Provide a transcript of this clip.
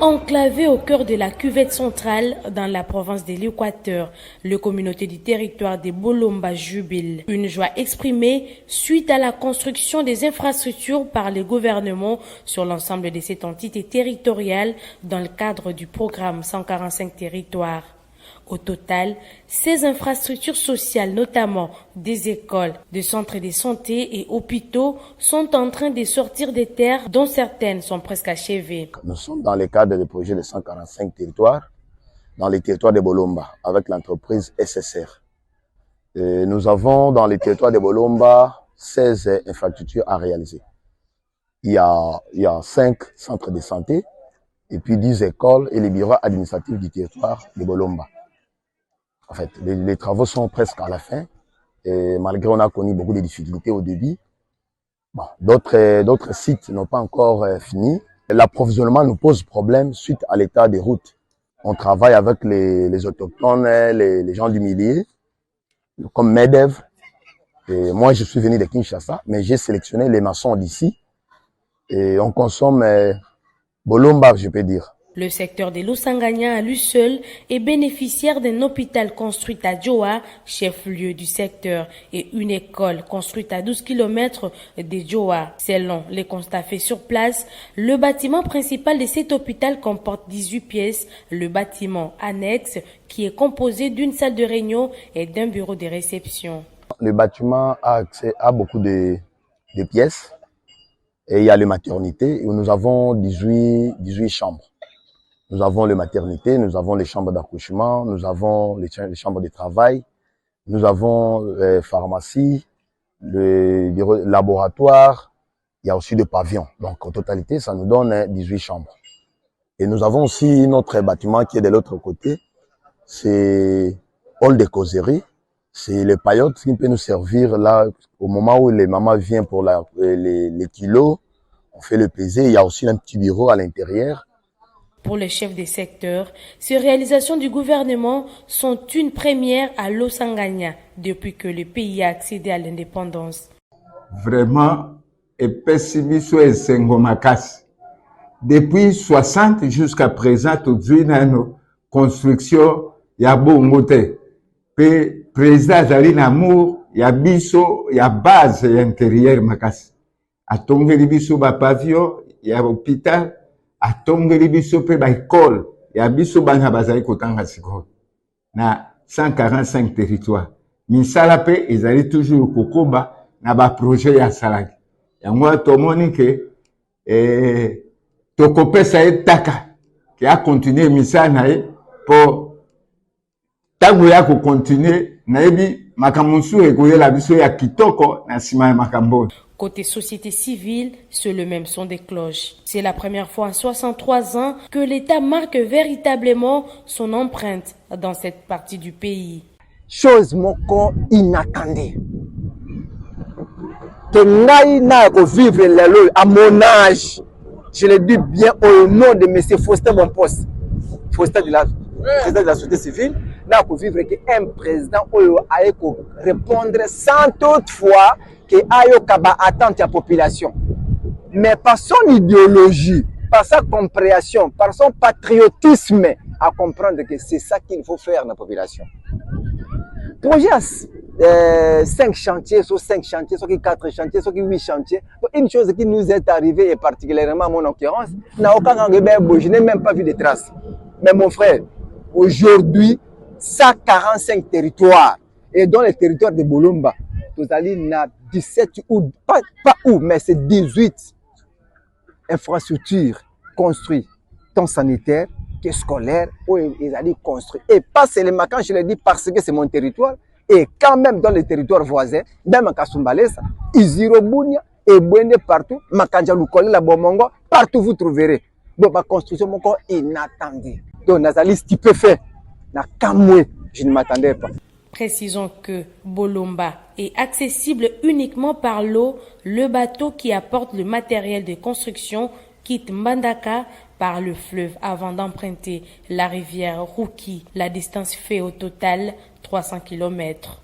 Enclavé au cœur de la cuvette centrale dans la province de l'Équateur, la communauté du territoire de Bolomba jubile. Une joie exprimée suite à la construction des infrastructures par le gouvernement sur l'ensemble de cette entité territoriale dans le cadre du programme 145 territoires. Au total, ces infrastructures sociales, notamment des écoles, des centres de santé et hôpitaux, sont en train de sortir des terres dont certaines sont presque achevées. Nous sommes dans le cadre du projet de 145 territoires, dans les territoires de Bolomba, avec l'entreprise SSR. Et nous avons dans les territoires de Bolomba 16 infrastructures à réaliser. Il y a 5 centres de santé et puis 10 écoles et les bureaux administratifs du territoire de Bolomba. En fait, les travaux sont presque à la fin, et malgré on a connu beaucoup de difficultés au début. Bon, d'autres sites n'ont pas encore fini. L'approvisionnement nous pose problème suite à l'état des routes. On travaille avec les autochtones, les gens du milieu, comme MEDEV. Et moi, je suis venu de Kinshasa, mais j'ai sélectionné les maçons d'ici. Et on consomme Bolomba, je peux dire. Le secteur de Lusanganya à lui seul est bénéficiaire d'un hôpital construit à Djoa, chef-lieu du secteur, et une école construite à 12 km de Djoa. Selon les constats faits sur place, le bâtiment principal de cet hôpital comporte 18 pièces, le bâtiment annexe qui est composé d'une salle de réunion et d'un bureau de réception. Le bâtiment a accès à beaucoup de pièces et il y a les maternités où nous avons 18 chambres. Nous avons les maternités, nous avons les chambres d'accouchement, nous avons les chambres de travail, nous avons pharmacie, le laboratoire, il y a aussi des pavillons. Donc en totalité, ça nous donne 18 chambres. Et nous avons aussi notre bâtiment qui est de l'autre côté, c'est hall de causerie, c'est le paillote qui peut nous servir là au moment où les mamans viennent pour les kilos, on fait le peser, il y a aussi un petit bureau à l'intérieur. Pour le chef des secteurs, ces réalisations du gouvernement sont une première à Lusanganya depuis que le pays a accédé à l'indépendance. Vraiment, depuis 60 jusqu'à présent, tout de construction, il y a beaucoup de président Zali Namour, il y a biso, il y a base intérieure Makas. A Tongeli biso ba pavillon, il y a hôpital. Atongeli biso pe ba école ya biso bana bazali kotanga sikoyo na 145 territoires misala pe ezali toujours kokoba na ba projet ya salaki yango tomoni ke tokopesa etaka ki a continuer misala na ye po tango ya ko continuer na yebi makamunsu ekoyela biso ya kitoko na sima ya makambo. Côté société civile, c'est le même son des cloches. C'est la première fois en 63 ans que l'État marque véritablement son empreinte dans cette partie du pays. Chose moko inattendue. Que ngai na ko vivre lelo à mon âge. Je le dis bien au nom de monsieur Faustin Bonposte. Faustin de la président de la société civile, na ko vivre qu'un président oyo a ko répondre sans toutefois que ayo kaba attente la population, mais par son idéologie, par sa compréhension, par son patriotisme, à comprendre que c'est ça qu'il faut faire dans la population. Projet 5 chantiers, sur 5 chantiers, sur 4 chantiers, sur 8 chantiers. Une chose qui nous est arrivée, et particulièrement mon occurrence, je n'ai même pas vu de traces. Mais mon frère, aujourd'hui, 145 territoires, et dans les territoires de Bolomba, nous allons 17 ou pas où, mais c'est 18 infrastructures construites, tant sanitaires que scolaires, où ils allaient construire. Et pas seulement quand je le dis parce que c'est mon territoire, et quand même dans les territoires voisins, même à Kasumbalesa, Izirobounia, et Bouende partout, Makanja Lukole, la Bomongo, partout vous trouverez. Donc, ma construction est encore inattendue. Donc, Nazali stupéfait. Je ne m'attendais pas. Précisons que Bolomba est accessible uniquement par l'eau. Le bateau qui apporte le matériel de construction quitte Mbandaka par le fleuve avant d'emprunter la rivière Rouki. La distance fait au total 300 km.